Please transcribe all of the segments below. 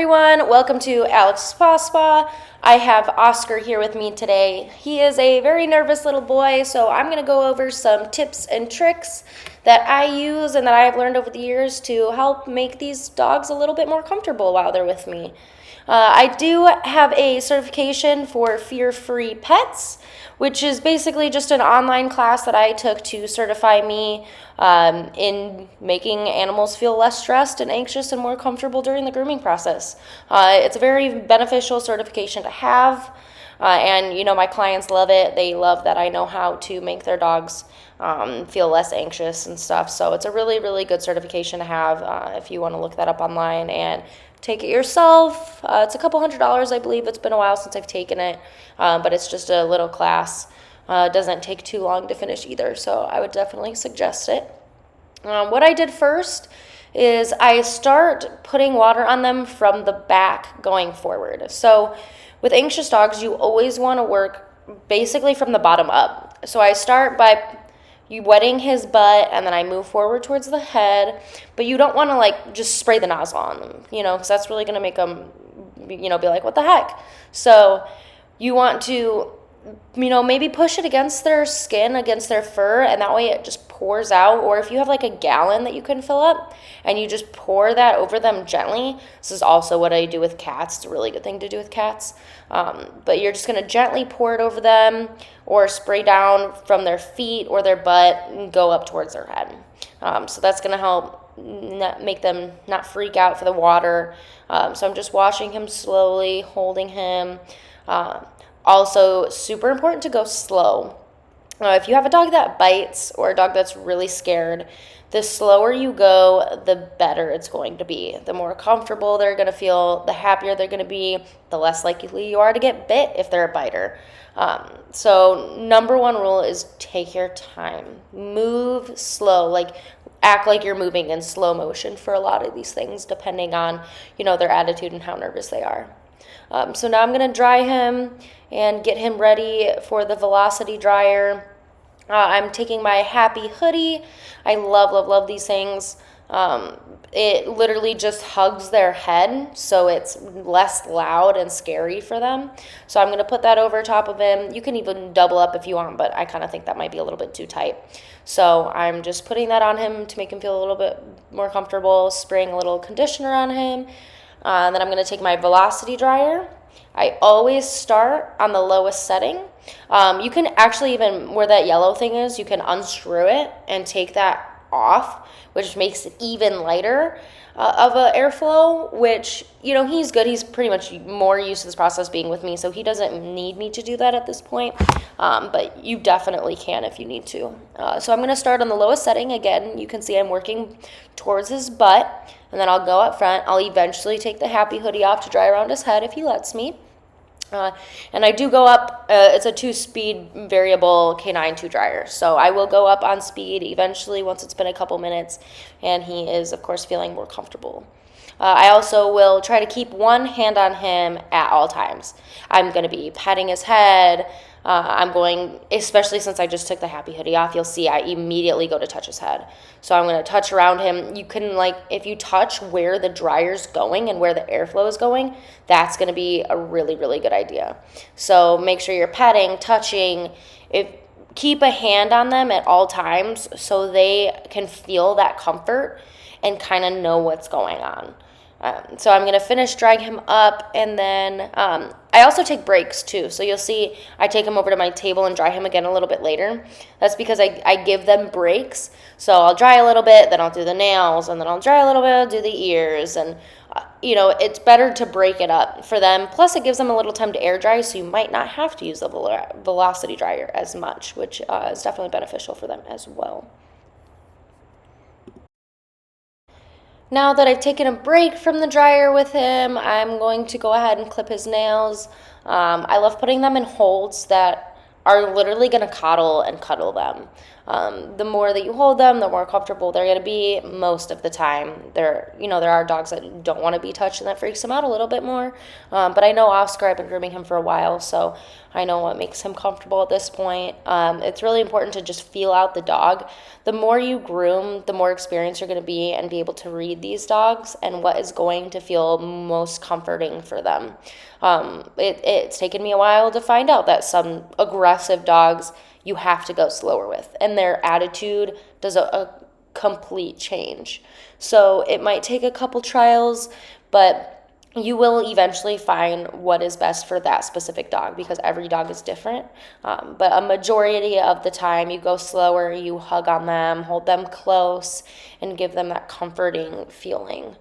everyone, welcome to Alex's Spa. I have Oscar here with me today. He is a very nervous little boy, so I'm going to go over some tips and tricks that I use and that I have learned over the years to help make these dogs a little bit more comfortable while they're with me. I do have a certification for fear-free pets, which is basically just an online class that I took to certify me in making animals feel less stressed and anxious and more comfortable during the grooming process. It's a very beneficial certification to have, and my clients love it. They love that I know how to make their dogs feel less anxious and stuff. So it's a really, really good certification to have if you want to look that up online and take it yourself. It's a couple $100s, I believe. It's been a while since I've taken it, but it's just a little class. It doesn't take too long to finish either, so I would definitely suggest it. What I did first is I start putting water on them from the back going forward. So with anxious dogs, you always want to work basically from the bottom up. So I start by wetting his butt, and then I move forward towards the head, but you don't want to just spray the nozzle on them, because that's really going to make them, be like, what the heck? So you want to, maybe push it against their skin, against their fur, and that way it just pours out. Or if you have a gallon that you can fill up and you just pour that over them gently. This is also what I do with cats. It's a really good thing to do with cats. But you're just going to gently pour it over them or spray down from their feet or their butt and go up towards their head. So that's going to help make them not freak out for the water. So I'm just washing him slowly, holding him. Also, super important to go slow. If you have a dog that bites or a dog that's really scared, the slower you go, the better it's going to be. The more comfortable they're going to feel, the happier they're going to be, the less likely you are to get bit if they're a biter. So number one rule is take your time. Move slow, act like you're moving in slow motion for a lot of these things, depending on, their attitude and how nervous they are. So now I'm going to dry him and get him ready for the velocity dryer. I'm taking my Happy hoodie. I love, love, love these things. It literally just hugs their head, so it's less loud and scary for them. So I'm going to put that over top of him. You can even double up if you want, but I kind of think that might be a little bit too tight. So I'm just putting that on him to make him feel a little bit more comfortable, spraying a little conditioner on him. Then I'm going to take my velocity dryer. I always start on the lowest setting. You can actually, even where that yellow thing is, you can unscrew it and take that off, which makes it even lighter of a airflow, which, he's good. He's pretty much more used to this process being with me, so he doesn't need me to do that at this point, but you definitely can if you need to. So I'm going to start on the lowest setting. Again, you can see I'm working towards his butt, and then I'll go up front. I'll eventually take the Happy hoodie off to dry around his head if he lets me. And I do go up, it's a 2-speed variable K9 2 dryer. So I will go up on speed eventually once it's been a couple minutes, and he is, of course, feeling more comfortable. I also will try to keep one hand on him at all times. I'm going to be petting his head. I'm going, especially since I just took the Happy hoodie off, you'll see I immediately go to touch his head. So I'm going to touch around him. You can, if you touch where the dryer's going and where the airflow is going, that's going to be a really, really good idea. So make sure you're petting, touching, keep a hand on them at all times so they can feel that comfort and kind of know what's going on. So I'm going to finish drying him up, and then I also take breaks too. So you'll see I take him over to my table and dry him again a little bit later. That's because I give them breaks. So I'll dry a little bit, then I'll do the nails, and then I'll dry a little bit, do the ears. And, it's better to break it up for them. Plus, it gives them a little time to air dry, so you might not have to use the velocity dryer as much, which is definitely beneficial for them as well. Now that I've taken a break from the dryer with him, I'm going to go ahead and clip his nails. I love putting them in holds that are literally going to coddle and cuddle them. The more that you hold them, the more comfortable they're going to be most of the time. There are dogs that don't want to be touched, and that freaks them out a little bit more. But I know Oscar, I've been grooming him for a while, so I know what makes him comfortable at this point. It's really important to just feel out the dog. The more you groom, the more experienced you're going to be and be able to read these dogs and what is going to feel most comforting for them. It's taken me a while to find out that some aggressive dogs you have to go slower with, and their attitude does a complete change. So it might take a couple trials, but you will eventually find what is best for that specific dog because every dog is different. But a majority of the time, you go slower, you hug on them, hold them close, and give them that comforting feeling.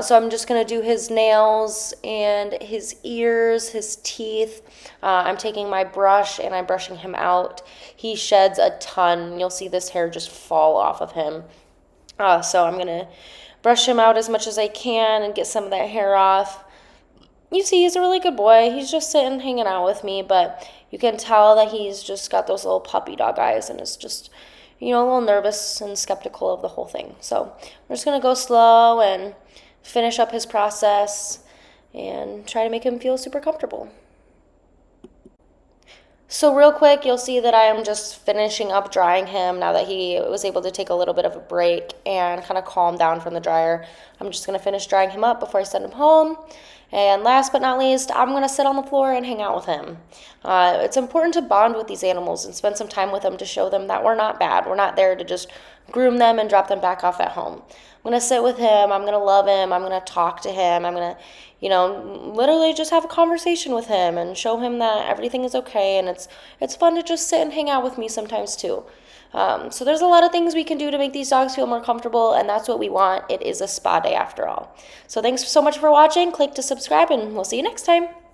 So I'm just going to do his nails and his ears, his teeth. I'm taking my brush and I'm brushing him out. He sheds a ton. You'll see this hair just fall off of him. So I'm going to brush him out as much as I can and get some of that hair off. You see, he's a really good boy. He's just sitting, hanging out with me, but you can tell that he's just got those little puppy dog eyes and is just, a little nervous and skeptical of the whole thing. So we're just going to go slow and finish up his process and try to make him feel super comfortable. So real quick, you'll see that I am just finishing up drying him now that he was able to take a little bit of a break and kind of calm down from the dryer. I'm just going to finish drying him up before I send him home. And last but not least, I'm going to sit on the floor and hang out with him. It's important to bond with these animals and spend some time with them to show them that we're not bad. We're not there to just groom them and drop them back off at home. I'm going to sit with him. I'm going to love him. I'm going to talk to him. I'm going to, literally just have a conversation with him and show him that everything is okay. And it's fun to just sit and hang out with me sometimes too. So there's a lot of things we can do to make these dogs feel more comfortable, and that's what we want. It is a spa day after all. So thanks so much for watching. Click to subscribe, and we'll see you next time.